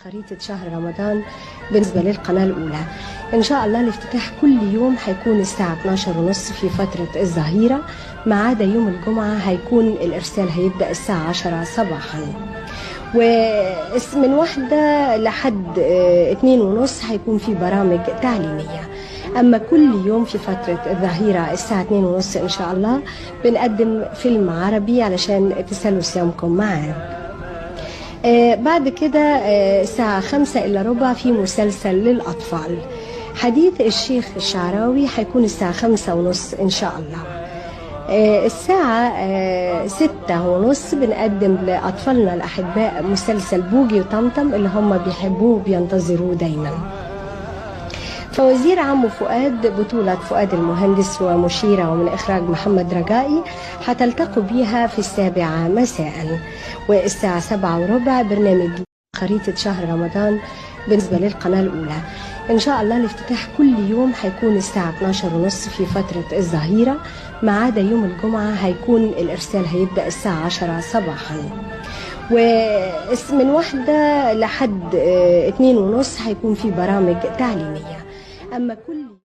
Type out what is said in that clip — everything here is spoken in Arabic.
خريطة شهر رمضان بالنسبة للقناة الأولى. إن شاء الله الافتتاح كل يوم هيكون الساعة 12:30 في فترة الظهيرة، ما عدا يوم الجمعة هيكون الإرسال هيبدأ الساعة 10 صباحا، ومن 1 لحد 2:30 هيكون في برامج تعليمية. أما كل يوم في فترة الظهيرة الساعة 2:30 إن شاء الله بنقدم فيلم عربي علشان تسلوا صيامكم معانا. بعد كده الساعة 5:15 في مسلسل للأطفال. حديث الشيخ الشعراوي هيكون الساعة 5:30 إن شاء الله. الساعة 6:30 بنقدم لأطفالنا الأحباء مسلسل بوجي وطمطم اللي هم بيحبوه وبينتظروه دايما. فوزير عمو فؤاد بطولة فؤاد المهندس ومشيرة ومن إخراج محمد رجائي هتلتقوا بيها في 7 مساء. والساعة 7:15 برنامج خريطة شهر رمضان بالنسبة للقناة الأولى. إن شاء الله الافتتاح كل يوم هيكون الساعة 12:30 في فترة الظهيرة، ما عدا يوم الجمعة هيكون الإرسال هيبدأ الساعة 10 صباحا، ومن 1 لحد 2:30 هيكون في برامج تعليمية. أما كل